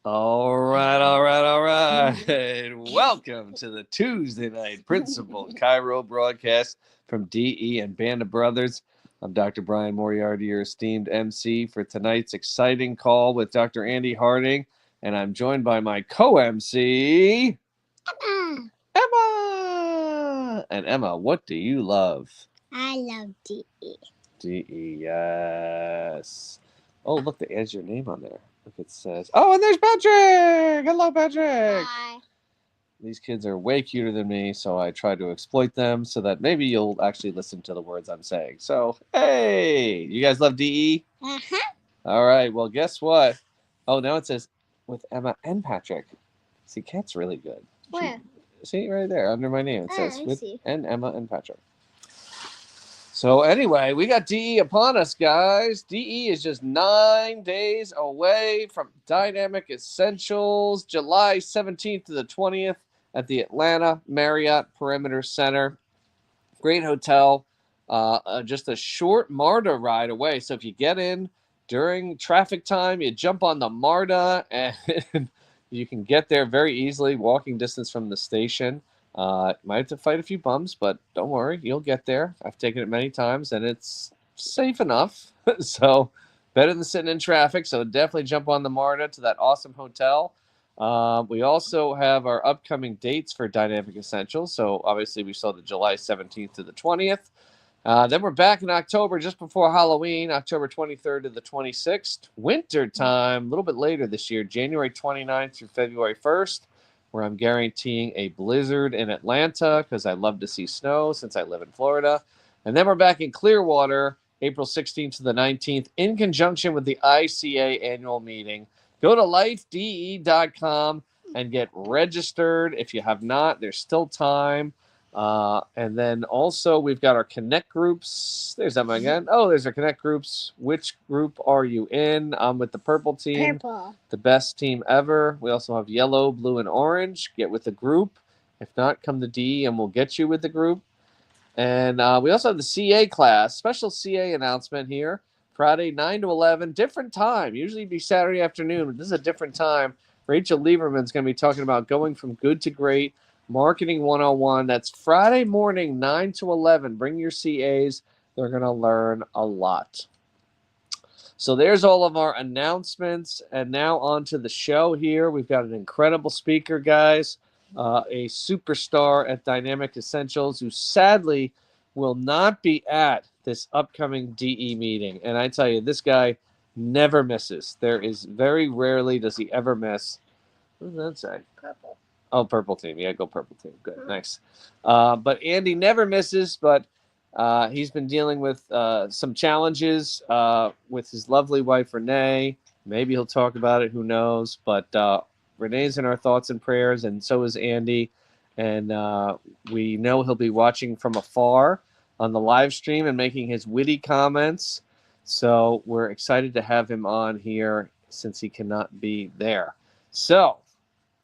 All right. Welcome to the Tuesday night Principal Cairo broadcast from DE and Band of Brothers. I'm Dr. Brian Moriarty, your esteemed MC for tonight's exciting call with Dr. Andy Harding, and I'm joined by my co-MC, Emma. And Emma, what do you love? I love DE. DE, yes. Oh, look, there's your name on there. Look, it says, oh, and there's Patrick. Hello, Patrick. Hi. These kids are way cuter than me, so I try to exploit them so that maybe you'll actually listen to the words I'm saying. So, hey, you guys love DE? Uh-huh. All right, well, guess what? Oh, now it says with Emma and Patrick. See, Kat's really good. Where? See, right there under my name. It says I with see. and Emma and Patrick. So anyway, we got DE upon us, guys. DE is just 9 days away from Dynamic Essentials, July 17th to the 20th at the Atlanta Marriott Perimeter Center. Great hotel. Just a short MARTA ride away. So if you get in during traffic time, you jump on the MARTA and you can get there very easily, walking distance from the station. Might have to fight a few bumps, but don't worry, you'll get there. I've taken it many times, and it's safe enough. So better than sitting in traffic. So definitely jump on the MARTA to that awesome hotel. We also have our upcoming dates for Dynamic Essentials. So obviously we saw the July 17th to the 20th. Then we're back in October just before Halloween, October 23rd to the 26th. Winter time, a little bit later this year, January 29th through February 1st, where I'm guaranteeing a blizzard in Atlanta because I love to see snow since I live in Florida. And then we're back in Clearwater, April 16th to the 19th, in conjunction with the ICA annual meeting. Go to lifede.com and get registered. If you have not, there's still time. And then also we've got our Connect groups. There's Emma again. Oh, there's our Connect groups. Which group are you in? I'm with the purple team. Purple. The best team ever. We also have yellow, blue, and orange. Get with the group. If not, come to D and we'll get you with the group. And we also have the CA class. Special CA announcement here. Friday, 9 to 11. Different time. Usually it'd be Saturday afternoon, but this is a different time. Rachel Lieberman's going to be talking about going from good to great. Marketing 101. That's Friday morning, 9 to 11. Bring your CAs. They're going to learn a lot. So there's all of our announcements. And now on to the show here. We've got an incredible speaker, guys. A superstar at Dynamic Essentials who sadly will not be at this upcoming DE meeting. And I tell you, this guy never misses. There is very rarely does he ever miss. What does that say? Purple. Oh, purple team. Yeah, go purple team. Good, nice. But Andy never misses, but he's been dealing with some challenges with his lovely wife, Renee. Maybe he'll talk about it. Who knows? But Renee's in our thoughts and prayers, and so is Andy. And we know he'll be watching from afar on the live stream and making his witty comments. So we're excited to have him on here since he cannot be there. So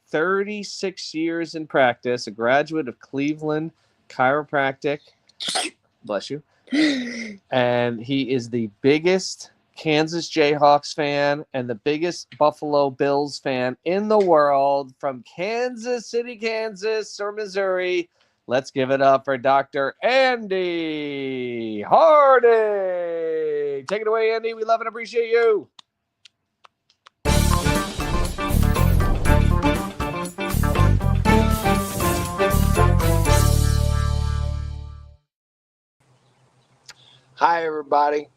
36 years in practice, a graduate of Cleveland Chiropractic. Bless you. And he is the biggest Kansas Jayhawks fan and the biggest Buffalo Bills fan in the world from Kansas City, Kansas, or Missouri. Let's give it up for Dr. Andy Harding. Take it away, Andy. We love and appreciate you. Hi, everybody.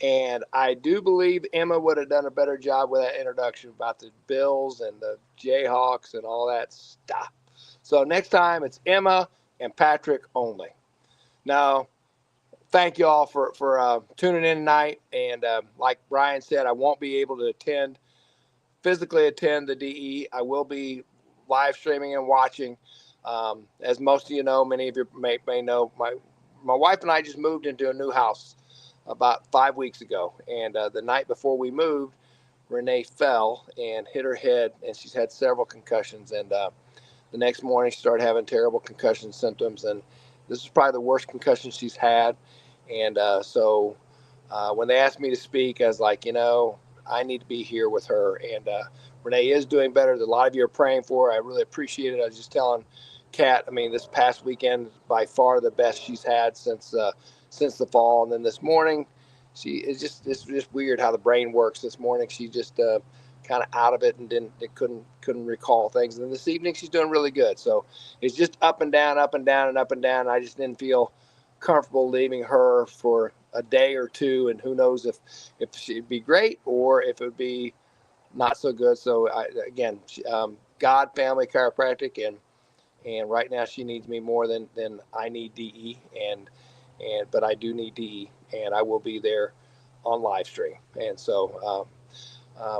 And I do believe Emma would have done a better job with that introduction about the Bills and the Jayhawks and all that stuff. So next time it's Emma and Patrick only. Now, thank you all for tuning in tonight. And like Brian said, I won't be able to physically attend the DE. I will be live streaming and watching. As most of you know, many of you may know, my wife and I just moved into a new house about 5 weeks ago. And the night before we moved, Renee fell and hit her head, and she's had several concussions. And the next morning, she started having terrible concussion symptoms. And this is probably the worst concussion she's had. And so when they asked me to speak, I was like, I need to be here with her. And Renee is doing better. A lot of you are praying for her. I really appreciate it. I was just telling Kat, I mean, this past weekend, by far the best she's had since the fall. And then this morning, it's just weird how the brain works. This morning, she just kind of out of it and couldn't recall things. And then this evening, she's doing really good. So it's just up and down, up and down, and up and down. I just didn't feel comfortable leaving her for a day or two, and who knows if she'd be great or if it would be not so good. So God Family Chiropractic, and right now she needs me more than I need DE, but I do need DE, and I will be there on live stream. And so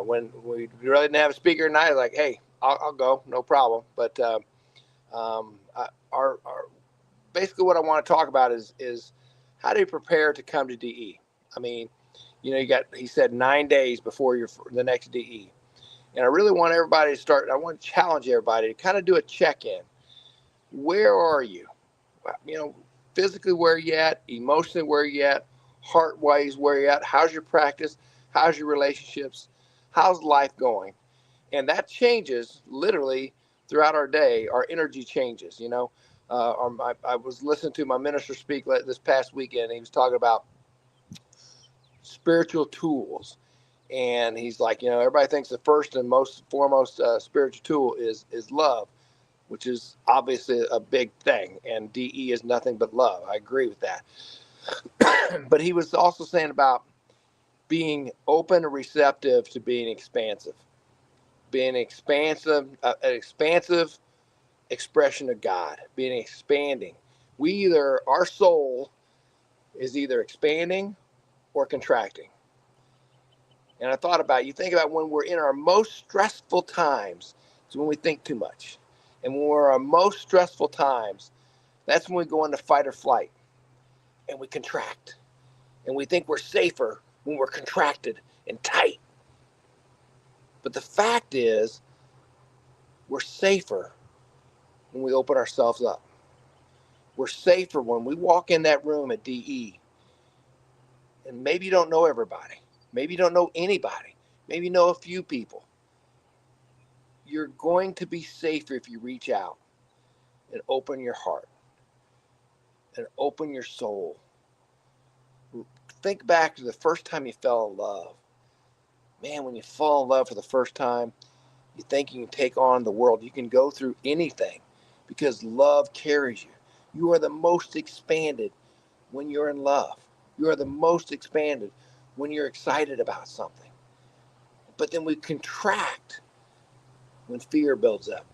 when we really didn't have a speaker tonight, I was like, hey, I'll go, no problem. But our basically what I want to talk about is how do you prepare to come to DE? I mean, he said 9 days before the next DE. And I really want everybody to start, I want to challenge everybody to kind of do a check-in. Where are you? Physically where you at, emotionally where you at, heart-wise where you at, how's your practice, how's your relationships, how's life going? And that changes literally throughout our day. Our energy changes, I was listening to my minister speak this past weekend, and he was talking about spiritual tools. And he's like, everybody thinks the first and most foremost spiritual tool is love, which is obviously a big thing. And DE is nothing but love. I agree with that. But he was also saying about being open and receptive to being expansive, an expansive expression of God, being expanding. Our soul is either expanding or contracting. And I thought about, you think about when we're in our most stressful times, it's when we think too much. And when we're in our most stressful times, that's when we go into fight or flight and we contract. And we think we're safer when we're contracted and tight. But the fact is, we're safer when we open ourselves up. We're safer when we walk in that room at DE. And maybe you don't know everybody. Maybe you don't know anybody. Maybe you know a few people. You're going to be safer if you reach out and open your heart and open your soul. Think back to the first time you fell in love. Man, when you fall in love for the first time, you think you can take on the world. You can go through anything because love carries you. You are the most expanded when you're in love. You are the most expanded when you're excited about something. But then we contract when fear builds up,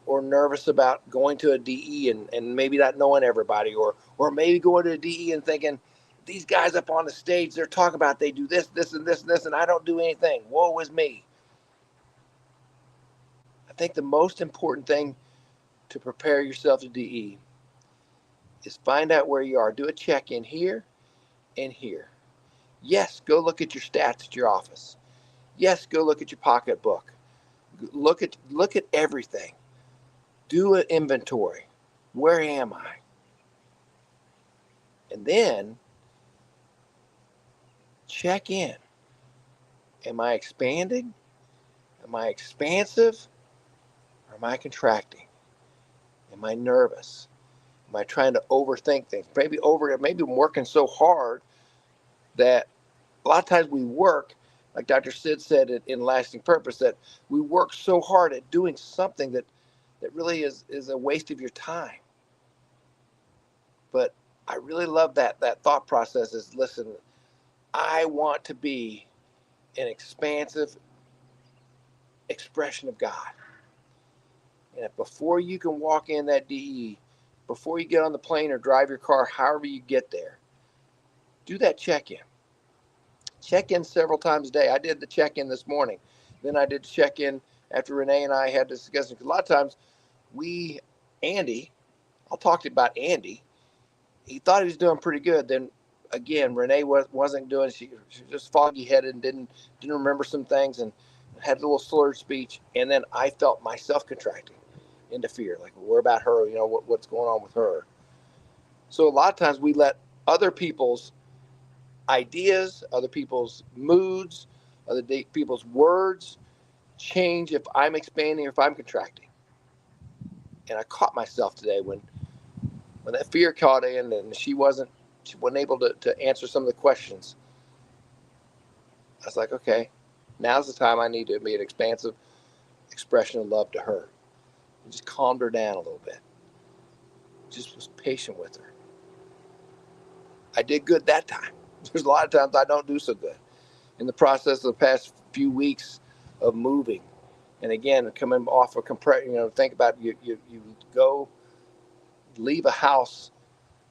or nervous about going to a DE and maybe not knowing everybody, or maybe going to a DE and thinking, these guys up on the stage, they're talking about they do this, this, and this, and this, and I don't do anything. Woe is me. I think the most important thing to prepare yourself to DE is find out where you are. Do a check-in here and here. Yes, go look at your stats at your office. Yes, go look at your pocketbook. Look at everything. Do an inventory. Where am I? And then check in. Am I expanding? Am I expansive? Or am I contracting? Am I nervous? Am I trying to overthink things? Maybe I'm working so hard that a lot of times we work, like Dr. Sid said in Lasting Purpose, that we work so hard at doing something that really is a waste of your time. But I really love that thought process is, listen, I want to be an expansive expression of God. And if before you can walk in that DE, before you get on the plane or drive your car, however you get there, do that check-in. Check in several times a day. I did the check-in this morning. Then I did check-in after Renee and I had this discussion. Because a lot of times I'll talk to you about Andy. He thought he was doing pretty good. Then again, Renee wasn't doing. She was just foggy-headed and didn't remember some things and had a little slurred speech. And then I felt myself contracting into fear. Like, what about her? What's going on with her? So a lot of times we let other people's ideas, other people's moods, other people's words change if I'm expanding or if I'm contracting. And I caught myself today when that fear caught in and she wasn't able to answer some of the questions. I was like, okay, now's the time I need to be an expansive expression of love to her. And just calmed her down a little bit. Just was patient with her. I did good that time. There's a lot of times I don't do so good. In the process of the past few weeks of moving, and again, coming off of think about you go leave a house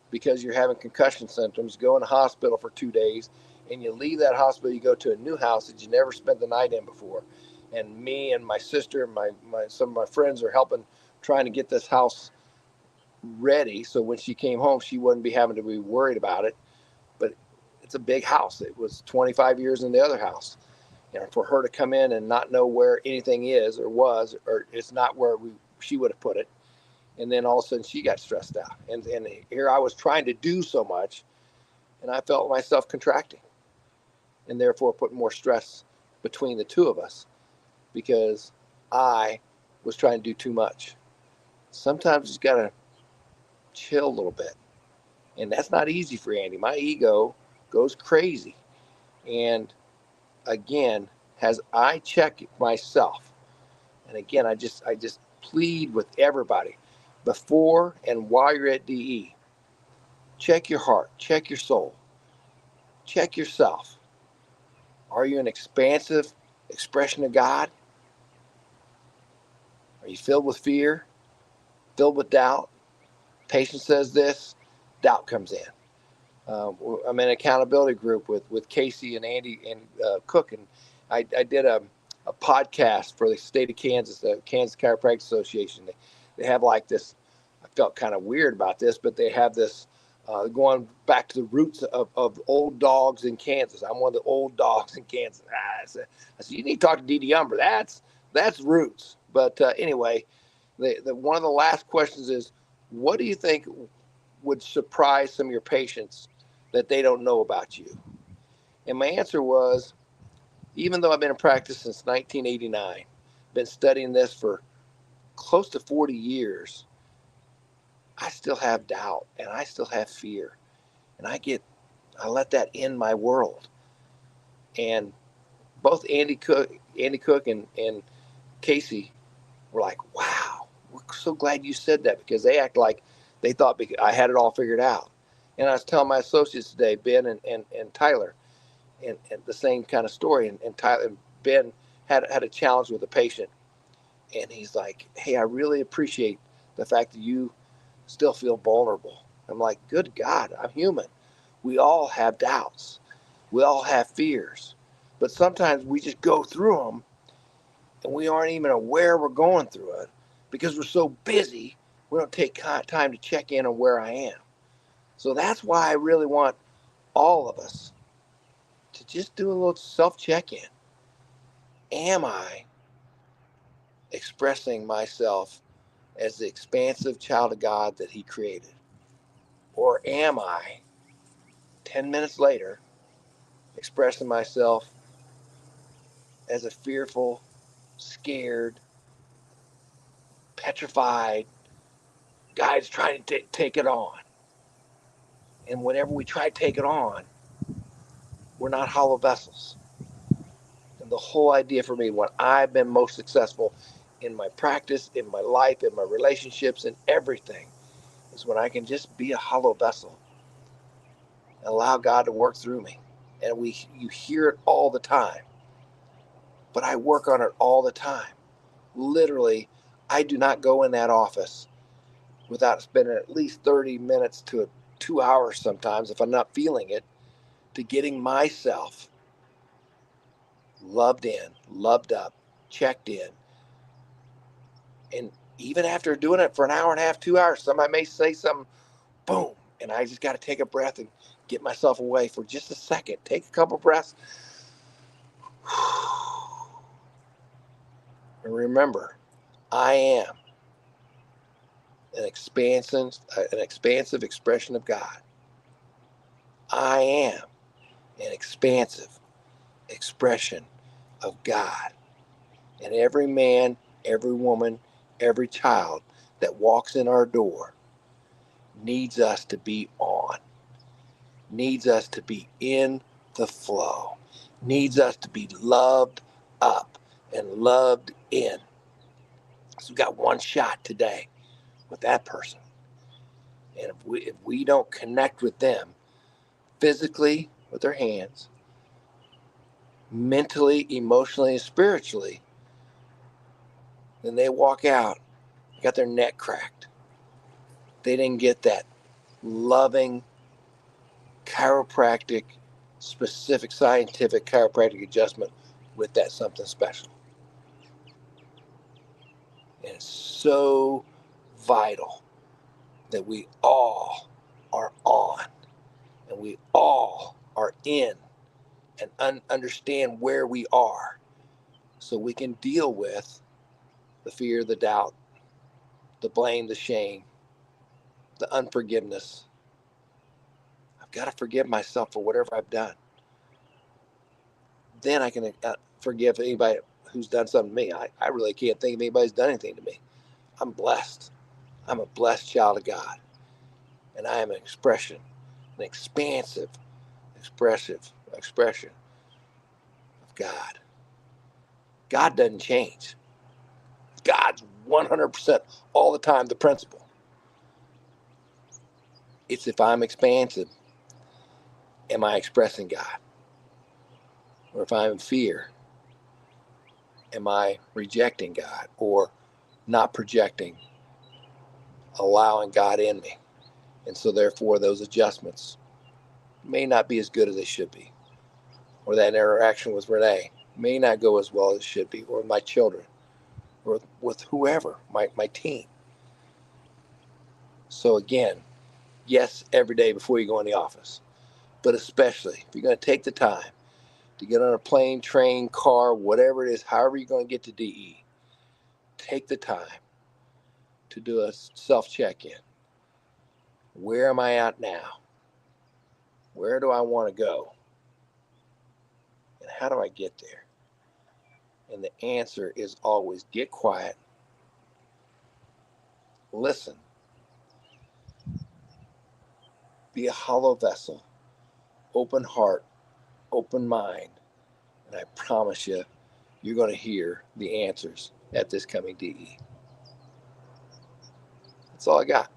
because you're having concussion symptoms, go in the hospital for 2 days, and you leave that hospital, you go to a new house that you never spent the night in before. And me and my sister and some of my friends are helping, trying to get this house ready so when she came home, she wouldn't be having to be worried about it. But it's a big house. It was 25 years in the other house. For her to come in and not know where anything is or was, or it's not where she would have put it. And then all of a sudden she got stressed out. And here I was trying to do so much, and I felt myself contracting and therefore putting more stress between the two of us because I was trying to do too much. Sometimes you just got to chill a little bit. And that's not easy for Andy. My ego goes crazy. And again, as I check myself, and again, I just plead with everybody before and while you're at DE, check your heart, check your soul, check yourself. Are you an expansive expression of God? Are you filled with fear, filled with doubt? Patience says this, doubt comes in. I'm in an accountability group with Casey and Andy and Cook, and I did a podcast for the state of Kansas, the Kansas Chiropractic Association. They have like this, I felt kind of weird about this, but they have this going back to the roots of old dogs in Kansas. I'm one of the old dogs in Kansas. I said, you need to talk to Dee Umber. That's roots. But anyway, one of the last questions is, what do you think would surprise some of your patients that they don't know about you? And my answer was, even though I've been in practice since 1989, been studying this for close to 40 years, I still have doubt and I still have fear. And I let that in my world. And both Andy Cook and Casey were like, wow, we're so glad you said that, because they act like they thought I had it all figured out. And I was telling my associates today, Ben and Tyler, and the same kind of story. And Tyler and Ben had a challenge with a patient, and he's like, hey, I really appreciate the fact that you still feel vulnerable. I'm like, good God, I'm human. We all have doubts. We all have fears. But sometimes we just go through them and we aren't even aware we're going through it because we're so busy, we don't take time to check in on where I am. So that's why I really want all of us to just do a little self-check-in. Am I expressing myself as the expansive child of God that He created? Or am I, 10 minutes later, expressing myself as a fearful, scared, petrified guy that's trying to take it on? And whenever we try to take it on, we're not hollow vessels. And the whole idea for me, when I've been most successful in my practice, in my life, in my relationships, in everything, is when I can just be a hollow vessel and allow God to work through me. And you hear it all the time, but I work on it all the time. Literally, I do not go in that office without spending at least 30 minutes to 2 hours sometimes, if I'm not feeling it, to getting myself loved in, loved up, checked in. And even after doing it for an hour and a half, 2 hours, somebody may say something, boom, and I just got to take a breath and get myself away for just a second. Take a couple breaths. And remember, I am an expansive expression of God. I am and expansive expression of God. And every man, every woman, every child that walks in our door needs us to be on, needs us to be in the flow, needs us to be loved up and loved in. So we got one shot today with that person. And if we don't connect with them physically with their hands, mentally, emotionally, and spiritually, then they walk out, got their neck cracked. They didn't get that loving chiropractic, specific scientific chiropractic adjustment with that something special. And it's so vital that we all are on and we all are in and understand where we are so we can deal with the fear, the doubt, the blame, the shame, the unforgiveness. I've got to forgive myself for whatever I've done. Then I can forgive anybody who's done something to me. I really can't think of anybody who's done anything to me. I'm blessed. I'm a blessed child of God. And I am an expression, an expansive, expressive expression of God. God doesn't change. God's 100% all the time the principle. It's if I'm expansive, am I expressing God? Or if I'm in fear, am I rejecting God or not projecting, allowing God in me? And so therefore those adjustments may not be as good as they should be. Or that interaction with Renee may not go as well as it should be, or with my children, or with whoever, my team. So again, yes, every day before you go in the office, but especially if you're going to take the time to get on a plane, train, car, whatever it is, however you're going to get to DE, take the time to do a self-check-in. Where am I at now? Where do I want to go? And how do I get there? And the answer is always get quiet, listen, be a hollow vessel, open heart, open mind, and I promise you, you're going to hear the answers at this coming DE. That's all I got.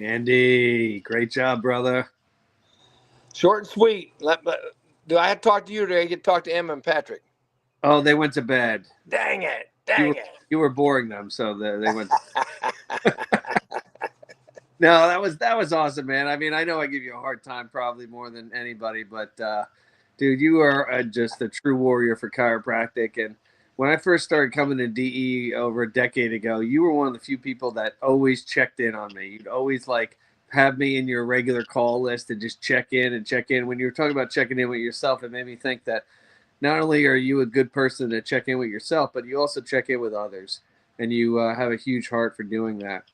Andy, great job, brother. Short and sweet. Do I have to talk to you, or do I get to talk to Emma and Patrick? Oh, they went to bed. Dang it. You were boring them, so they went. No, that was awesome, man. I mean, I know I give you a hard time probably more than anybody, but dude, you are just a true warrior for chiropractic. And when I first started coming to DE over a decade ago, you were one of the few people that always checked in on me. You'd always like have me in your regular call list and just check in and check in. When you were talking about checking in with yourself, it made me think that not only are you a good person to check in with yourself, but you also check in with others, and you have a huge heart for doing that.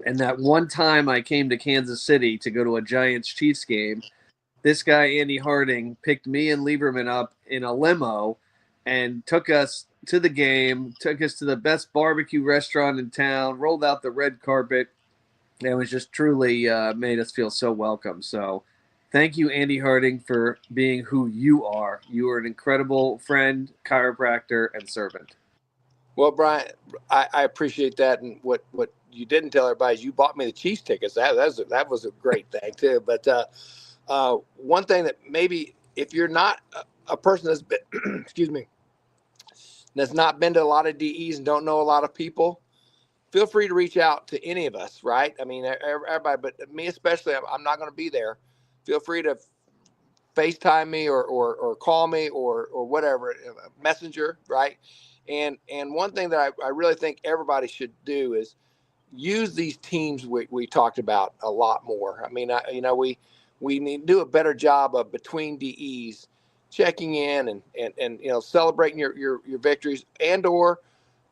And that one time I came to Kansas City to go to a Giants Chiefs game, this guy Andy Harding picked me and Lieberman up in a limo and took us to the game, took us to the best barbecue restaurant in town, rolled out the red carpet, and was just truly made us feel so welcome. So thank you, Andy Harding, for being who you are. You are an incredible friend, chiropractor, and servant. Well, Brian, I appreciate that. And what you didn't tell everybody is you bought me the Chiefs tickets. That was a great thing too. But one thing that maybe if you're not a person that's been, excuse me, that's not been to a lot of DEs and don't know a lot of people, feel free to reach out to any of us, right? I mean, everybody, but me especially, I'm not going to be there. Feel free to FaceTime me or call me or whatever, messenger, right? And one thing that I really think everybody should do is use these teams we talked about a lot more. I mean, we need to do a better job of between DEs checking in and celebrating your victories, and or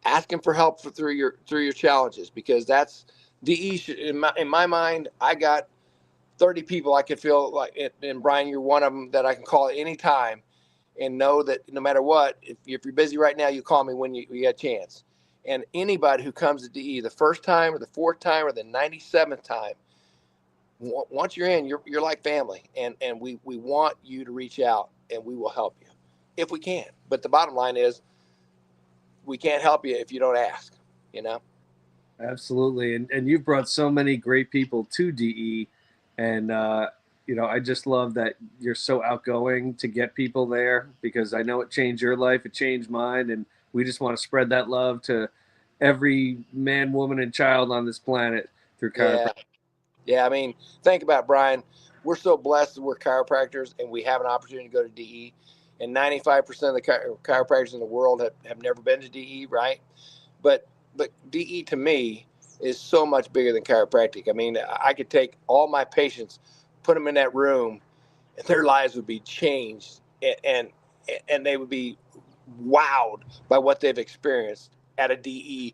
asking for help through your challenges, because that's DE. In my mind, I got 30 people I could feel like, and Brian, you're one of them that I can call at any time, and know that no matter what, if you're busy right now, you call me when you get a chance. And anybody who comes to DE the first time or the fourth time or the 97th time, once you're in, you're like family, and we want you to reach out, and we will help you if we can. But the bottom line is, we can't help you if you don't ask. Absolutely. And you've brought so many great people to DE. And, I just love that you're so outgoing to get people there, because I know it changed your life. It changed mine. And we just want to spread that love to every man, woman, and child on this planet through chiropractic. Yeah. I mean, think about it, Brian. We're so blessed that we're chiropractors and we have an opportunity to go to DE. And 95% of the chiropractors in the world have never been to DE, right? But DE to me is so much bigger than chiropractic. I mean, I could take all my patients, put them in that room, and their lives would be changed, and they would be wowed by what they've experienced at a DE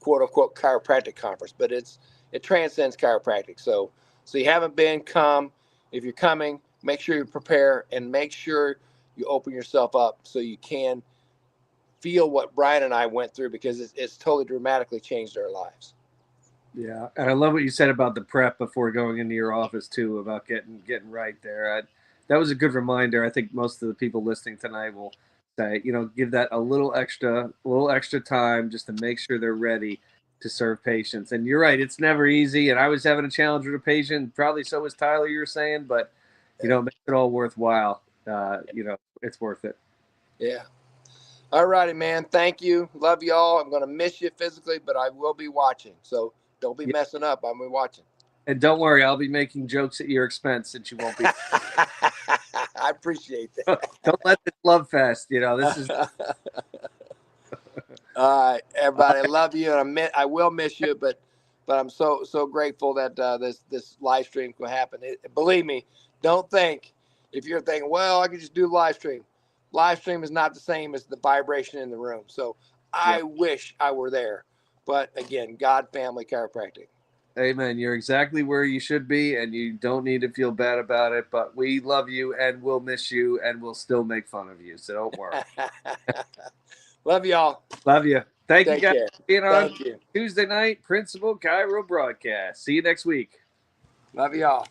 quote unquote chiropractic conference. But it transcends chiropractic. So you haven't been, come. If you're coming, make sure you prepare and make sure you open yourself up so you can feel what Brian and I went through, because it's totally dramatically changed our lives. Yeah, and I love what you said about the prep before going into your office too, about getting right there. That was a good reminder. I think most of the people listening tonight will say, give that a little extra time just to make sure they're ready to serve patients. And you're right, it's never easy. And I was having a challenge with a patient, probably so was Tyler. You were saying, but it makes it all worthwhile. It's worth it. Yeah. All righty, man. Thank you. Love y'all. I'm going to miss you physically, but I will be watching. So don't be messing up. I'll be watching. And don't worry, I'll be making jokes at your expense since you won't be. I appreciate that. Don't let this love fest. This is. All right, everybody. I love you, and I will miss you, but I'm so grateful that this live stream can happen. Believe me, don't think, if you're thinking, well, I could just do live stream. Live stream is not the same as the vibration in the room. So I wish I were there. But again, God, family, chiropractic. Amen. You're exactly where you should be, and you don't need to feel bad about it. But we love you, and we'll miss you, and we'll still make fun of you. So don't worry. Love y'all. Love you. Thank you guys for being on Thank you. Tuesday night Principal Chiro broadcast. See you next week. Love y'all.